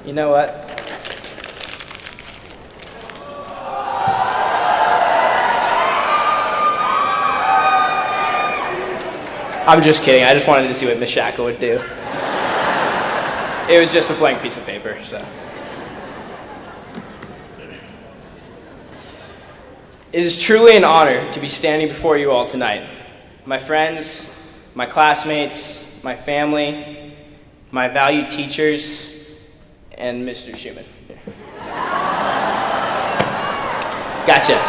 You know what? I'm just kidding. I just wanted to see what Miss Shackle would do. It was just a blank piece of paper, so. It is truly an honor to be standing before you all tonight. My friends, my classmates, my family, my valued teachers, and Mr. Schumann. Gotcha.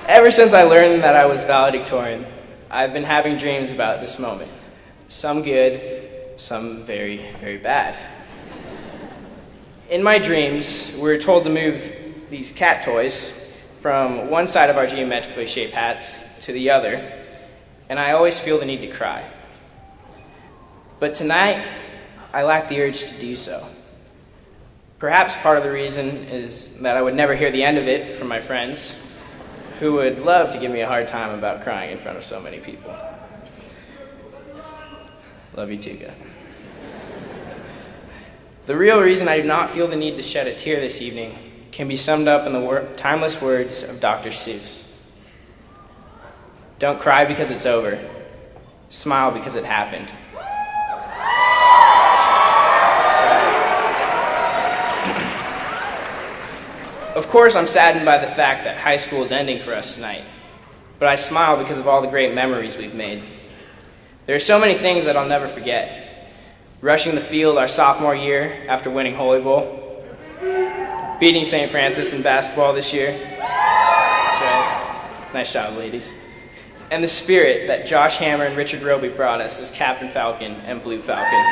Ever since I learned that I was valedictorian, I've been having dreams about this moment. Some good, some very, very bad. In my dreams, we were told to move these cat toys from one side of our geometrically shaped hats to the other, and I always feel the need to cry. But tonight, I lack the urge to do so. Perhaps part of the reason is that I would never hear the end of it from my friends, who would love to give me a hard time about crying in front of so many people. Love you too, God. The real reason I do not feel the need to shed a tear this evening can be summed up in the timeless words of Dr. Seuss. Don't cry because it's over. Smile because it happened. Of course, I'm saddened by the fact that high school is ending for us tonight, but I smile because of all the great memories we've made. There are so many things that I'll never forget. Rushing the field our sophomore year after winning Holy Bowl, beating St. Francis in basketball this year. That's right. Nice job, ladies. And the spirit that Josh Hammer and Richard Roby brought us as Captain Falcon and Blue Falcon.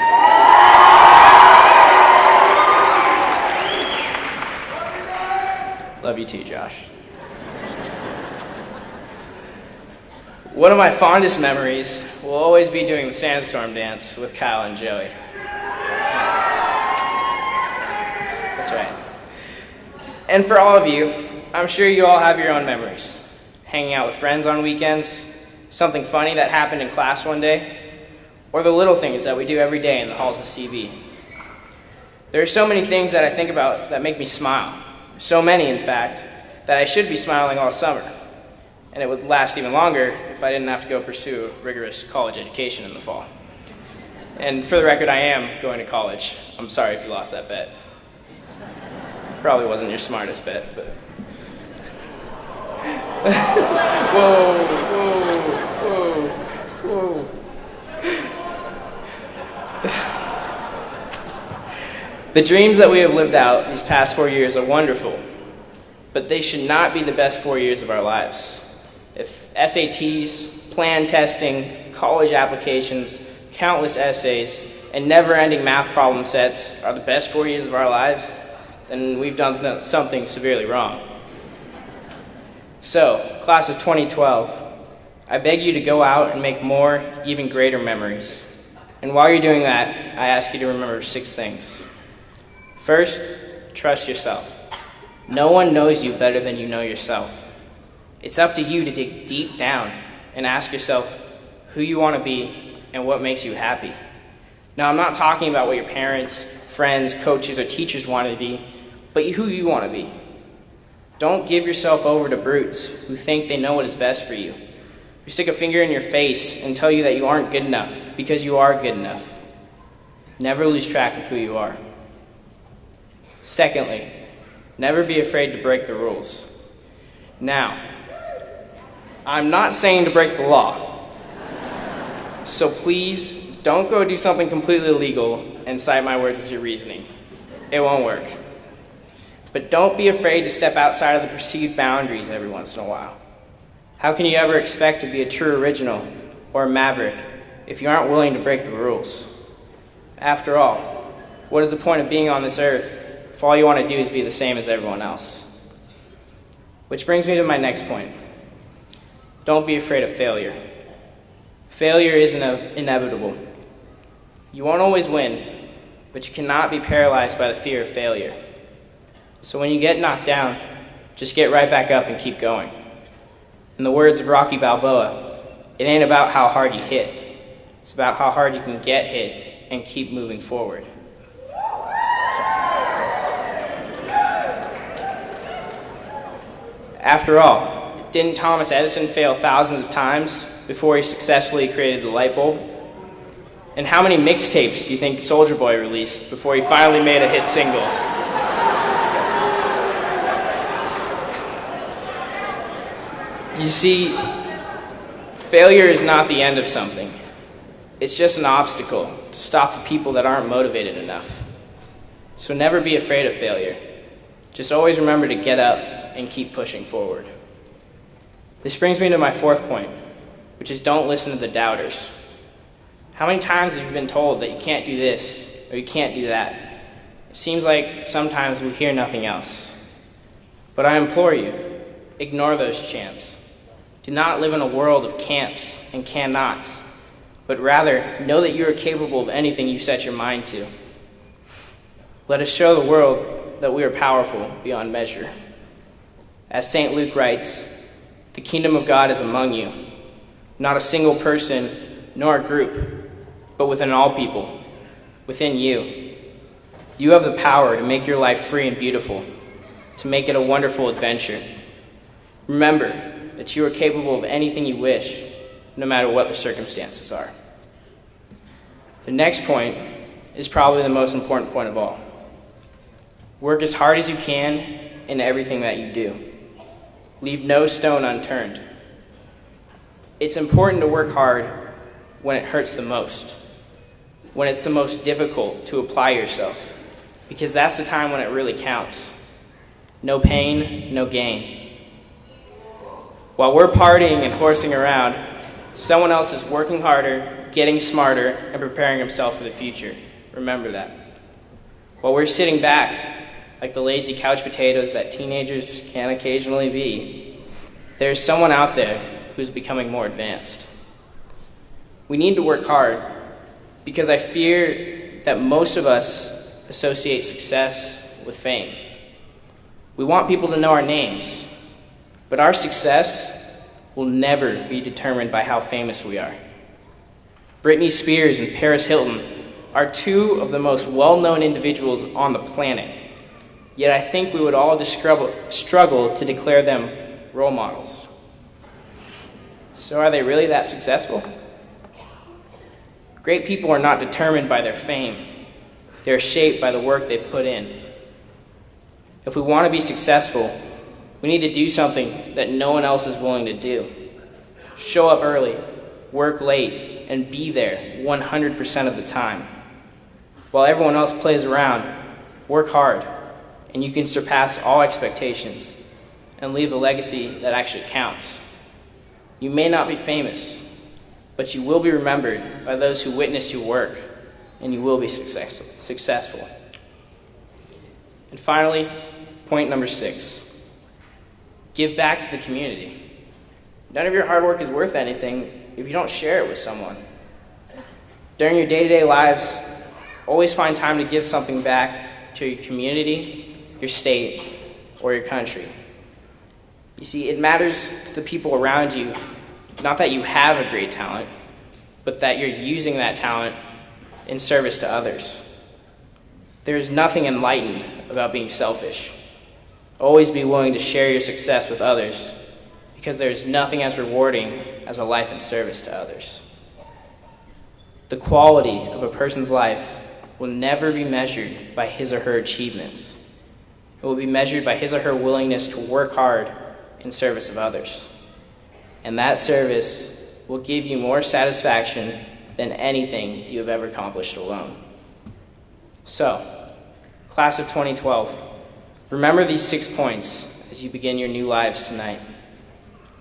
Love you too, Josh. One of my fondest memories will always be doing the sandstorm dance with Kyle and Joey. That's right. And for all of you, I'm sure you all have your own memories. Hanging out with friends on weekends, something funny that happened in class one day, or the little things that we do every day in the halls of CB. There are so many things that I think about that make me smile. So many, in fact, that I should be smiling all summer. And it would last even longer if I didn't have to go pursue a rigorous college education in the fall. And for the record, I am going to college. I'm sorry if you lost that bet. Probably wasn't your smartest bet, but... Whoa, whoa, whoa, whoa. The dreams that we have lived out these past 4 years are wonderful, but they should not be the best 4 years of our lives. If SATs, plan testing, college applications, countless essays, and never-ending math problem sets are the best 4 years of our lives, then we've done something severely wrong. So, class of 2012, I beg you to go out and make more, even greater memories. And while you're doing that, I ask you to remember 6 things. First, trust yourself. No one knows you better than you know yourself. It's up to you to dig deep down and ask yourself who you want to be and what makes you happy. Now, I'm not talking about what your parents, friends, coaches, or teachers want to be, but who you want to be. Don't give yourself over to brutes who think they know what is best for you, who stick a finger in your face and tell you that you aren't good enough because you are good enough. Never lose track of who you are. Secondly, never be afraid to break the rules. Now, I'm not saying to break the law, so please don't go do something completely illegal and cite my words as your reasoning. It won't work. But don't be afraid to step outside of the perceived boundaries every once in a while. How can you ever expect to be a true original or a maverick if you aren't willing to break the rules? After all, what is the point of being on this earth if all you want to do is be the same as everyone else? Which brings me to my next point. Don't be afraid of failure. Failure is inevitable. You won't always win, but you cannot be paralyzed by the fear of failure. So when you get knocked down, just get right back up and keep going. In the words of Rocky Balboa, it ain't about how hard you hit. It's about how hard you can get hit and keep moving forward. After all, didn't Thomas Edison fail thousands of times before he successfully created the light bulb? And how many mixtapes do you think Soulja Boy released before he finally made a hit single? You see, failure is not the end of something. It's just an obstacle to stop the people that aren't motivated enough. So never be afraid of failure. Just always remember to get up and keep pushing forward. This brings me to my fourth point, which is don't listen to the doubters. How many times have you been told that you can't do this or you can't do that? It seems like sometimes we hear nothing else. But I implore you, ignore those chants. Do not live in a world of can'ts and cannots, but rather know that you are capable of anything you set your mind to. Let us show the world that we are powerful beyond measure. As St. Luke writes, the kingdom of God is among you, not a single person nor a group, but within all people, within you. You have the power to make your life free and beautiful, to make it a wonderful adventure. Remember that you are capable of anything you wish, no matter what the circumstances are. The next point is probably the most important point of all. Work as hard as you can in everything that you do. Leave no stone unturned. It's important to work hard when it hurts the most, when it's the most difficult to apply yourself, because that's the time when it really counts. No pain, no gain. While we're partying and horsing around, someone else is working harder, getting smarter, and preparing himself for the future. Remember that. While we're sitting back, like the lazy couch potatoes that teenagers can occasionally be, there's someone out there who's becoming more advanced. We need to work hard because I fear that most of us associate success with fame. We want people to know our names, but our success will never be determined by how famous we are. Britney Spears and Paris Hilton are two of the most well-known individuals on the planet. Yet I think we would all struggle to declare them role models. So are they really that successful? Great people are not determined by their fame. They're shaped by the work they've put in. If we want to be successful, we need to do something that no one else is willing to do. Show up early, work late, and be there 100% of the time. While everyone else plays around, work hard, and you can surpass all expectations and leave a legacy that actually counts. You may not be famous, but you will be remembered by those who witness your work, and you will be successful. And finally, point number 6. Give back to the community. None of your hard work is worth anything if you don't share it with someone. During your day-to-day lives, always find time to give something back to your community, your state, or your country. You see, it matters to the people around you, not that you have a great talent, but that you're using that talent in service to others. There is nothing enlightened about being selfish. Always be willing to share your success with others, because there is nothing as rewarding as a life in service to others. The quality of a person's life will never be measured by his or her achievements. It will be measured by his or her willingness to work hard in service of others. And that service will give you more satisfaction than anything you have ever accomplished alone. So, class of 2012, remember these 6 points as you begin your new lives tonight.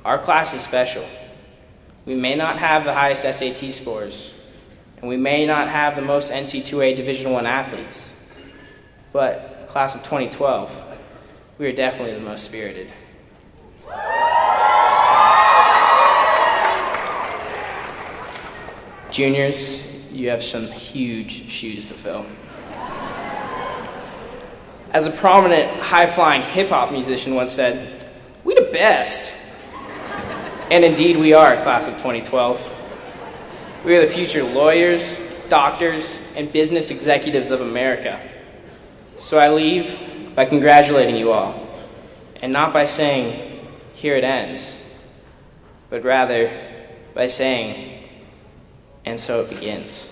Our class is special. We may not have the highest SAT scores, and we may not have the most NC2A Division I athletes, but class of 2012, we are definitely the most spirited. Juniors, you have some huge shoes to fill. As a prominent, high-flying hip-hop musician once said, "We the best." And indeed we are, class of 2012. We are the future lawyers, doctors, and business executives of America. So I leave by congratulating you all, and not by saying, here it ends, but rather by saying, and so it begins.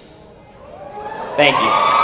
Thank you.